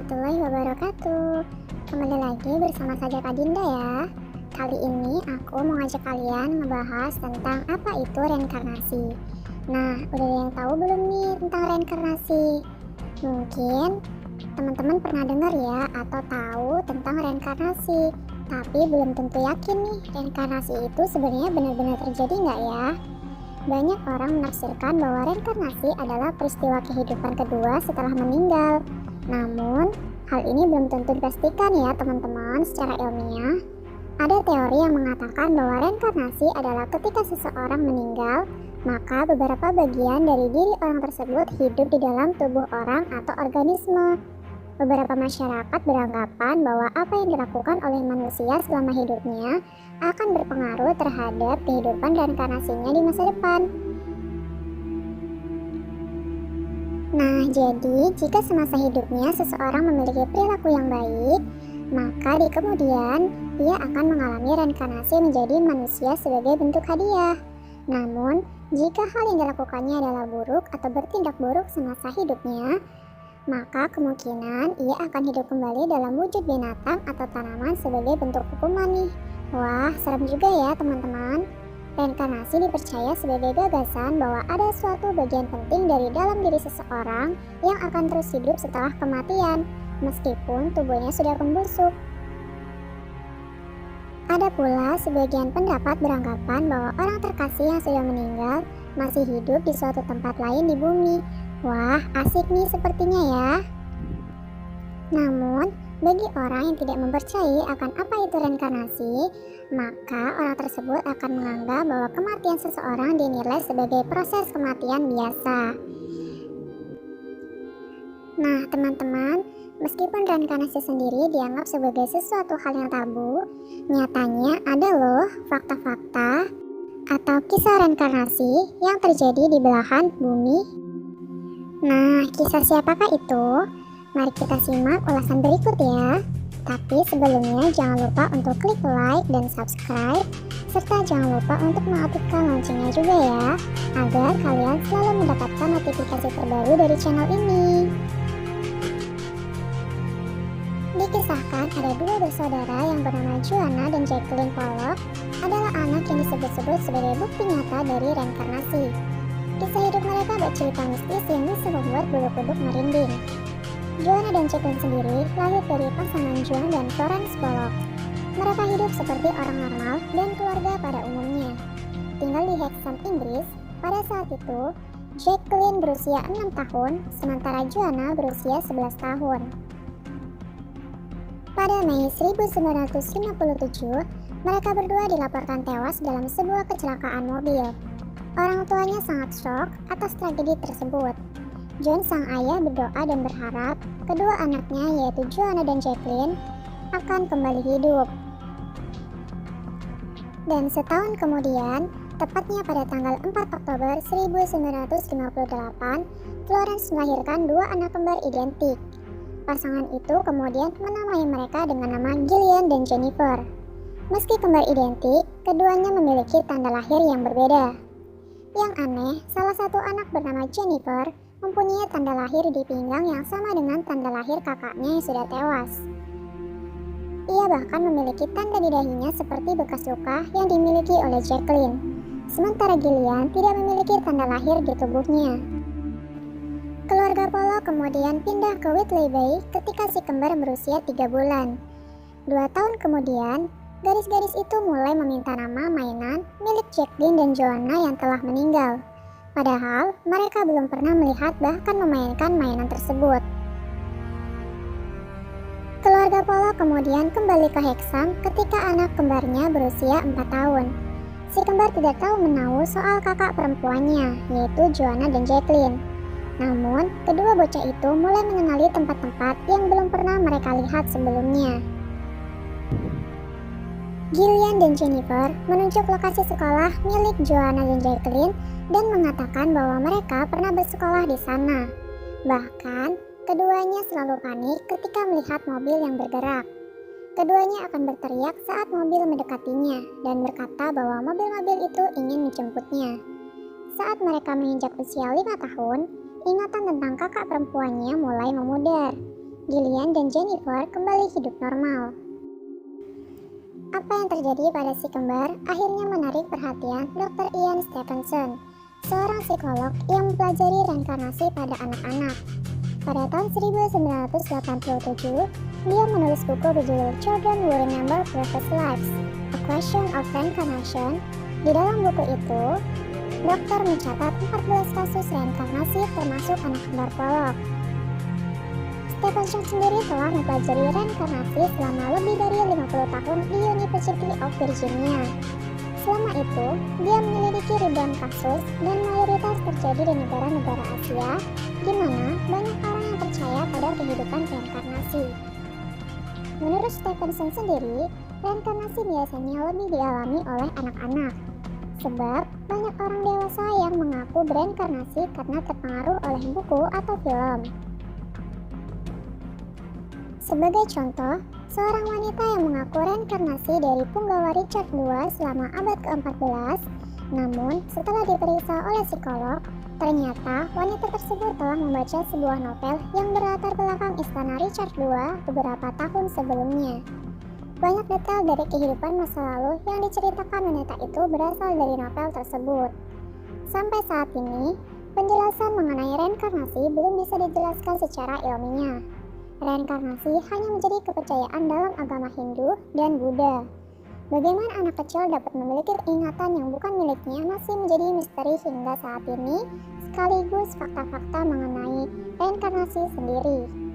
warahmatullahi wabarakatuh. Kembali lagi bersama saya Kak Dinda ya. Kali ini aku mau ngajak kalian ngebahas tentang apa itu reinkarnasi. Nah, udah ada yang tahu belum nih tentang reinkarnasi? Mungkin teman-teman pernah dengar ya atau tahu tentang reinkarnasi, tapi belum tentu yakin nih reinkarnasi itu sebenarnya benar-benar terjadi nggak ya? Banyak orang menafsirkan bahwa reinkarnasi adalah peristiwa kehidupan kedua setelah meninggal. Namun, hal ini belum tentu dipastikan ya teman-teman secara ilmiah. Ada teori yang mengatakan bahwa reinkarnasi adalah ketika seseorang meninggal, maka beberapa bagian dari diri orang tersebut hidup di dalam tubuh orang atau organisme. Beberapa masyarakat beranggapan bahwa apa yang dilakukan oleh manusia selama hidupnya akan berpengaruh terhadap kehidupan reinkarnasinya di masa depan. Nah, jadi jika semasa hidupnya seseorang memiliki perilaku yang baik, maka di kemudian dia akan mengalami reinkarnasi menjadi manusia sebagai bentuk hadiah. Namun, jika hal yang dilakukannya adalah buruk atau bertindak buruk semasa hidupnya, maka kemungkinan ia akan hidup kembali dalam wujud binatang atau tanaman sebagai bentuk hukuman nih. Wah, serem juga ya teman-teman. Reinkarnasi dipercaya sebagai gagasan bahwa ada suatu bagian penting dari dalam diri seseorang yang akan terus hidup setelah kematian, meskipun tubuhnya sudah membusuk. Ada pula sebagian pendapat beranggapan bahwa orang terkasih yang sudah meninggal masih hidup di suatu tempat lain di bumi. Wah, asik nih sepertinya ya. Namun, bagi orang yang tidak mempercayai akan apa itu reinkarnasi, maka orang tersebut akan menganggap bahwa kematian seseorang dinilai sebagai proses kematian biasa. Nah, teman-teman, meskipun reinkarnasi sendiri dianggap sebagai sesuatu hal yang tabu, nyatanya ada loh fakta-fakta atau kisah reinkarnasi yang terjadi di belahan bumi. Nah, kisah siapakah itu? Mari kita simak ulasan berikut ya. Tapi sebelumnya jangan lupa untuk klik like dan subscribe, serta jangan lupa untuk mengaktifkan loncengnya juga ya, agar kalian selalu mendapatkan notifikasi terbaru dari channel ini. Dikisahkan ada dua bersaudara yang bernama Joanna dan Jacqueline Pollock adalah anak yang disebut-sebut sebagai bukti nyata dari reinkarnasi. Kisah hidup mereka bercerita mistis yang bisa membuat bulu kuduk merinding. Joanna dan Jacqueline sendiri lahir dari pasangan John dan Florence Pollock. Mereka hidup seperti orang normal dan keluarga pada umumnya. Tinggal di Hexham, Inggris. Pada saat itu, Jacqueline berusia 6 tahun, sementara Joanna berusia 11 tahun. Pada Mei 1957, mereka berdua dilaporkan tewas dalam sebuah kecelakaan mobil. Orang tuanya sangat shock atas tragedi tersebut. John sang ayah berdoa dan berharap kedua anaknya yaitu Joanna dan Jacqueline akan kembali hidup. Dan setahun kemudian, tepatnya pada tanggal 4 Oktober 1958, Florence melahirkan dua anak kembar identik. Pasangan itu kemudian menamai mereka dengan nama Gillian dan Jennifer. Meski kembar identik, keduanya memiliki tanda lahir yang berbeda. Yang aneh, salah satu anak bernama Jennifer mempunyai tanda lahir di pinggang yang sama dengan tanda lahir kakaknya yang sudah tewas. Ia bahkan memiliki tanda di dahinya seperti bekas luka yang dimiliki oleh Jacqueline. Sementara Gillian tidak memiliki tanda lahir di tubuhnya. Keluarga Pollock kemudian pindah ke Whitley Bay ketika si kembar berusia 3 bulan. 2 tahun kemudian, garis-garis itu mulai meminta nama mainan milik Jacqueline dan Joanna yang telah meninggal. Padahal mereka belum pernah melihat bahkan memainkan mainan tersebut. Keluarga Pollock kemudian kembali ke Hexham ketika anak kembarnya berusia 4 tahun. Si kembar tidak tahu menahu soal kakak perempuannya, yaitu Joanna dan Jacqueline. Namun, kedua bocah itu mulai mengenali tempat-tempat yang belum pernah mereka lihat sebelumnya. Gillian dan Jennifer menunjuk lokasi sekolah milik Joanna dan Jacqueline dan mengatakan bahwa mereka pernah bersekolah di sana. Bahkan, keduanya selalu panik ketika melihat mobil yang bergerak. Keduanya akan berteriak saat mobil mendekatinya dan berkata bahwa mobil-mobil itu ingin menjemputnya. Saat mereka menginjak usia 5 tahun, ingatan tentang kakak perempuannya mulai memudar. Gillian dan Jennifer kembali hidup normal. Apa yang terjadi pada si kembar akhirnya menarik perhatian Dr. Ian Stevenson, seorang psikolog yang mempelajari reinkarnasi pada anak-anak. Pada tahun 1987, dia menulis buku berjudul Children Who Remember Previous Lives, A Question of Reincarnation. Di dalam buku itu, dokter mencatat 14 kasus reinkarnasi termasuk anak kembar polok. Stevenson sendiri telah mempelajari reinkarnasi selama lebih dari 50 tahun di University of Virginia. Selama itu, dia menyelidiki ribuan kasus dan mayoritas terjadi di negara-negara Asia, di mana banyak orang yang percaya pada kehidupan reinkarnasi. Menurut Stevenson sendiri, reinkarnasi biasanya lebih dialami oleh anak-anak, sebab banyak orang dewasa yang mengaku bereinkarnasi karena terpengaruh oleh buku atau film. Sebagai contoh, seorang wanita yang mengaku reinkarnasi dari punggawa Richard II selama abad ke-14, namun setelah diperiksa oleh psikolog, ternyata wanita tersebut telah membaca sebuah novel yang berlatar belakang istana Richard II beberapa tahun sebelumnya. Banyak detail dari kehidupan masa lalu yang diceritakan wanita itu berasal dari novel tersebut. Sampai saat ini, penjelasan mengenai reinkarnasi belum bisa dijelaskan secara ilmiah. Reinkarnasi hanya menjadi kepercayaan dalam agama Hindu dan Buddha. Bagaimana anak kecil dapat memiliki ingatan yang bukan miliknya masih menjadi misteri hingga saat ini, sekaligus fakta-fakta mengenai reinkarnasi sendiri.